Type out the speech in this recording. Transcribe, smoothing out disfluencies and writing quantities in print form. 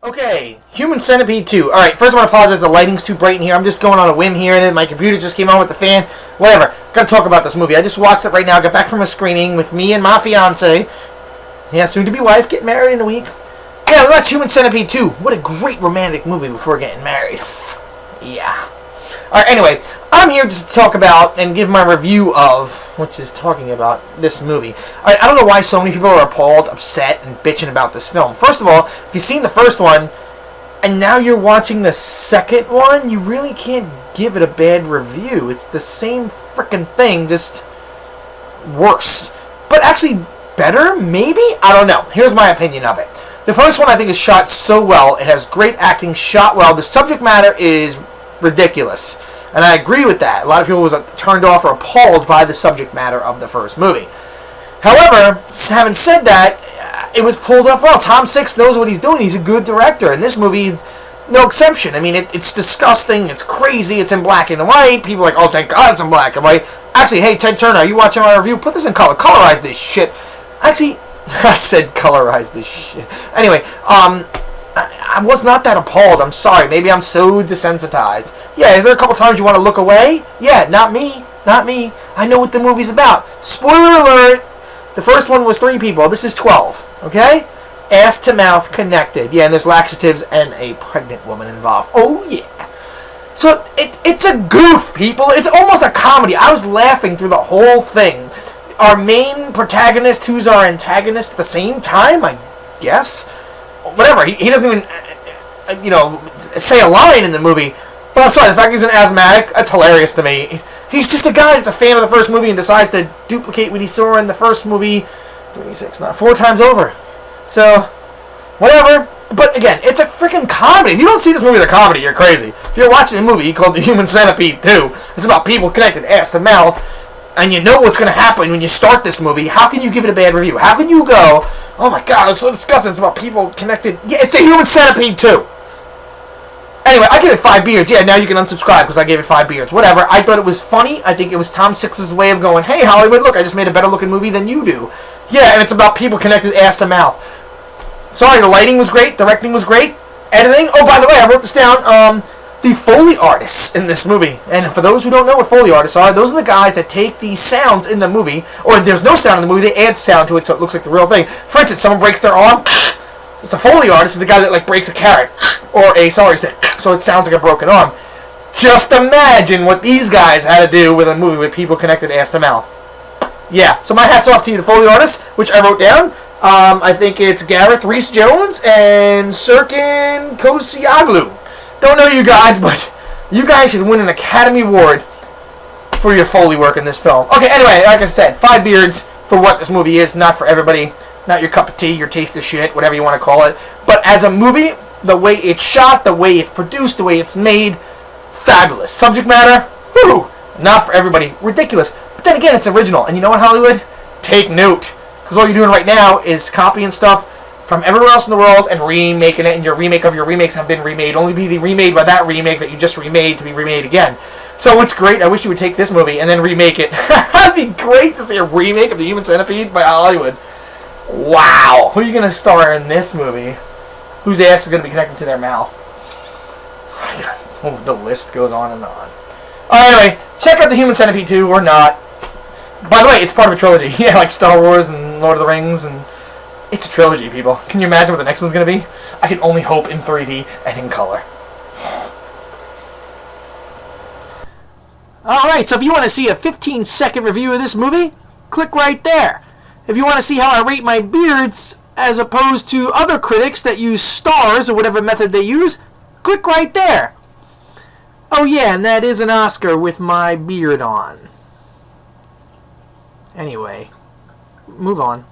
Okay, Human Centipede 2. Alright, first I want to apologize, the lighting's too bright in here. I'm just going on a whim here, and then my computer just came on with the fan. Whatever. Gotta talk about this movie. I just watched it right now. Got back from a screening with me and my fiance. Yeah, soon-to-be wife. Get married in a week. Yeah, we watched Human Centipede 2. What a great romantic movie before getting married. Yeah. Alright, anyway, I'm here just to talk about and give my review of, which is talking about this movie. I don't know why so many people are appalled, upset, and bitching about this film. First of all, if you've seen the first one, and now you're watching the second one, you really can't give it a bad review. It's the same frickin' thing, just worse. But actually better, maybe? I don't know. Here's my opinion of it. The first one I think is shot so well. It has great acting, shot well. The subject matter is ridiculous. And I agree with that. A lot of people was turned off or appalled by the subject matter of the first movie. However, having said that, it was pulled off well. Tom Six knows what he's doing. He's a good director. And this movie, no exception. I mean, it's disgusting. It's crazy. It's in black and white. People are like, oh, thank God it's in black and white. Actually, hey, Ted Turner, are you watching my review? Put this in color. Colorize this shit. Actually, I said colorize this shit. Anyway, I was not that appalled. I'm sorry. Maybe I'm so desensitized. Yeah, is there a couple times you want to look away? Yeah, not me. Not me. I know what the movie's about. Spoiler alert. The first one was 3 people. This is 12. Okay? Ass to mouth connected. Yeah, and there's laxatives and a pregnant woman involved. Oh, yeah. So, it's a goof, people. It's almost a comedy. I was laughing through the whole thing. Our main protagonist, who's our antagonist at the same time, I guess. Whatever. He doesn't even, say a line in the movie. But I'm sorry, the fact he's an asthmatic, that's hilarious to me. He's just a guy that's a fan of the first movie and decides to duplicate what he saw in the first movie 4 times over. So, whatever. But again, it's a freaking comedy. If you don't see this movie as a comedy, you're crazy. If you're watching a movie called The Human Centipede 2, it's about people connected ass to mouth, and you know what's going to happen when you start this movie, how can you give it a bad review? How can you go, oh my God, it's so disgusting, it's about people connected. Yeah, it's The Human Centipede 2. Anyway, I give it 5 beards. Yeah, now you can unsubscribe because I gave it 5 beards. Whatever. I thought it was funny. I think it was Tom Six's way of going, hey, Hollywood, look, I just made a better looking movie than you do. Yeah, and it's about people connected ass to mouth. Sorry, the lighting was great. Directing was great. Editing. Oh, by the way, I wrote this down. The Foley artists in this movie. And for those who don't know what Foley artists are, those are the guys that take these sounds in the movie, or if there's no sound in the movie, they add sound to it so it looks like the real thing. For instance, someone breaks their arm. It's the Foley artist is the guy that breaks a carrot or a celery stick, so it sounds like a broken arm. Just imagine what these guys had to do with a movie with people connected ass to mouth. Yeah, so my hat's off to you, the Foley artists, which I wrote down. I think it's Gareth Rhys-Jones and Serkin Kosioglu. Don't know you guys, but you guys should win an Academy Award for your Foley work in this film. Okay, anyway, like I said, 5 beards for what this movie is, not for everybody. Not your cup of tea, your taste of shit, whatever you want to call it. But as a movie, the way it's shot, the way it's produced, the way it's made, fabulous. Subject matter, woo, not for everybody. Ridiculous. But then again, it's original. And you know what, Hollywood? Take note. Because all you're doing right now is copying stuff from everywhere else in the world and remaking it, and your remake of your remakes have been remade. Only be remade by that remake that you just remade to be remade again. So it's great. I wish you would take this movie and then remake it. That'd be great to see a remake of The Human Centipede by Hollywood. Wow. Who are you going to star in this movie? Whose ass is going to be connected to their mouth? Oh, the list goes on and on. Anyway, check out The Human Centipede 2 or not. By the way, it's part of a trilogy. Yeah, like Star Wars and Lord of the Rings. And it's a trilogy, people. Can you imagine what the next one's going to be? I can only hope in 3D and in color. Alright, so if you want to see a 15-second review of this movie, click right there. If you want to see how I rate my beards as opposed to other critics that use stars or whatever method they use, click right there. Oh yeah, and that is an Oscar with my beard on. Anyway, move on.